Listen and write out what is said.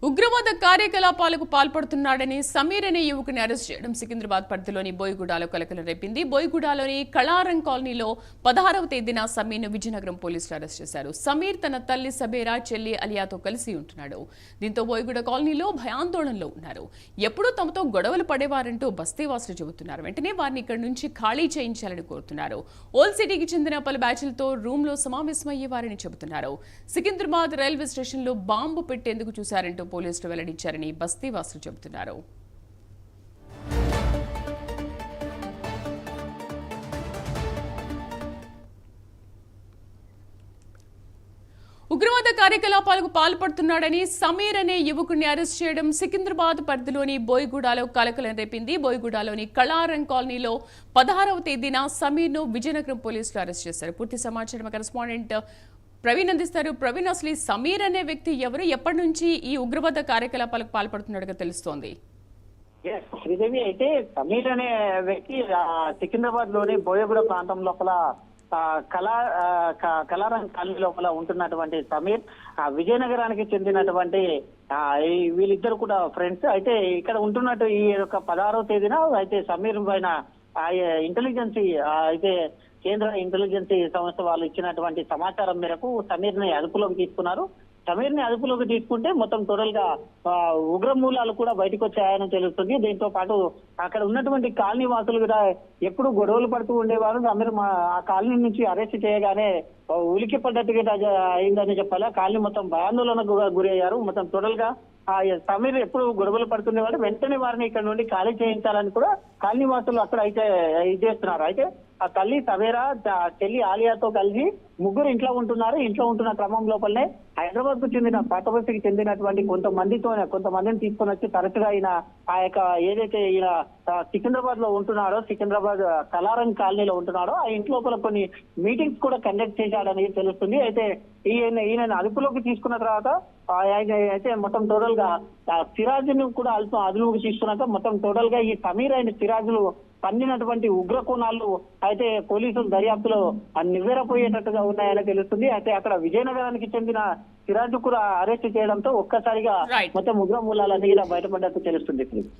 ఉగ్రవాద కార్యకలాపాలకు పాల్పడుతున్నాడని సమీర్ అనే యువకుని అరెస్ట్ చేయడం సికింద్రాబాద్ పరిధిలోని బోయిగూడలో కలకలం రేపింది. బోయిగూడలోని కళారం కాలనీలో 16వ తేదీన సమీర్ను విజయనగరం పోలీసులు అరెస్ట్ చేశారు. సమీర్ తన తల్లి సబేరా, చెల్లి అలియాతో కలిసి ఉంటున్నాడు. దీంతో బోయిగూడ కాలనీలో భయాందోళనలో ఉన్నారు. ఎప్పుడూ తమతో గొడవలు పడేవారంటూ బస్తీవాసులు చెబుతున్నారు. వెంటనే వారిని ఇక్కడి నుంచి ఖాళీ చేయించాలని కోరుతున్నారు. ఓల్డ్ సిటీకి చెందిన పలు బ్యాచ్లతో రూమ్లో సమావేశమయ్యేవారని చెబుతున్నారు. సికింద్రాబాద్ రైల్వే స్టేషన్లో బాంబు పెట్టేందుకు చూశారంటూ పోలీసులు వెల్లడించారని బస్తీవాసులు చెబుతున్నారు. ఉగ్రవాద కార్యకలాపాలకు పాల్పడుతున్నాడని సమీర్ అనే యువకుడిని అరెస్ట్ చేయడం సికింద్రాబాద్ పరిధిలోని బోయిగూడలో కలకలం రేపింది. బోయిగూడలోని కళారం కాలనీలో 16వ తేదీన సమీర్ను విజయనగరం పోలీసులు అరెస్ట్ చేశారు. పూర్తి సమాచారం కరెస్పాండెంట్ ప్రవీణ్ అందిస్తారు. ప్రవీణ్, అసలు ఈ సమీర్ అనే వ్యక్తి ఎవరు, ఎప్పటి నుంచి ఈ ఉగ్రవాద కార్యకలాపాలకు పాల్పడుతున్నాడుగా తెలుస్తోంది? శ్రీదేవి, అయితే సమీర్ అనే వ్యక్తి సికింద్రాబాద్ లోని బోయగూడ ప్రాంతం లోపల కళారం కాలనీ లోపల ఉంటున్నటువంటి సమీర్ విజయనగరానికి చెందినటువంటి వీళ్ళిద్దరు కూడా ఫ్రెండ్స్. అయితే ఇక్కడ ఉంటున్నట్టు ఈ యొక్క 16వ తేదీన అయితే సమీర్ పైన ఇంటెలిజెన్స్ అయితే కేంద్ర ఇంటెలిజెన్స్ సంస్థ వాళ్ళు ఇచ్చినటువంటి సమాచారం మేరకు సమీర్ ని అదుపులోకి తీసుకున్నారు. సమీర్ ని అదుపులోకి తీసుకుంటే మొత్తం టోటల్ గా ఉగ్ర మూలాలు కూడా బయటకు వచ్చాయని తెలుస్తుంది. దీంతో పాటు అక్కడ ఉన్నటువంటి కాలనీ వాసులు కూడా ఎప్పుడు గొడవలు పడుతూ ఉండేవారు. సమీర్ ఆ కాలనీ నుంచి అరెస్ట్ చేయగానే ఉలికి పడ్డట్టుగా అయిందని చెప్పాలి. కాలనీ మొత్తం భయాందోళనకు గురయ్యారు. మొత్తం టోటల్ గా సమీర్ ఎప్పుడు గొడవలు పడుతుండేవాడు. వెంటనే వారిని ఇక్కడ నుండి ఖాళీ చేయించాలని కూడా కాలనీ వాసులు అక్కడ అయితే ఇది చేస్తున్నారు. అయితే ఆ తల్లి సవేరా, చెల్లి ఆలియాతో కలిసి ముగ్గురు ఇంట్లో ఉంటున్నారు. ఇంట్లో ఉంటున్న క్రమం లోపలనే హైదరాబాద్ కు చెందిన పాతబస్తికి చెందినటువంటి కొంతమందిని తీసుకొని వచ్చి తరచుగా ఈయన ఆ యొక్క ఏదైతే ఈయన సికింద్రాబాద్ లో ఉంటున్నాడో, సికింద్రాబాద్ కళారం కాలనీలో ఉంటున్నాడో ఆ ఇంటి లోపల కొన్ని మీటింగ్స్ కూడా కండక్ట్ చేశాడని తెలుస్తుంది. అయితే ఈయన అదుపులోకి తీసుకున్న తర్వాత అయితే మొత్తం టోటల్ గా సిరాజ్ ను కూడా అదుపులోకి తీసుకున్నాక మొత్తం టోటల్ గా ఈ సమీర్ అయిన సిరాజులు పండినటువంటి ఉగ్ర కోణాలు అయితే పోలీసులు దర్యాప్తులో నివ్వెరపోయేటట్టుగా ఉన్నాయని తెలుస్తుంది. అయితే అక్కడ విజయనగరానికి చెందిన సిరాజ్ కూడా అరెస్ట్ చేయడంతో ఒక్కసారిగా మొత్తం ఉగ్ర మూలాలన్నీ బయటపడ్డట్టు తెలుస్తుంది.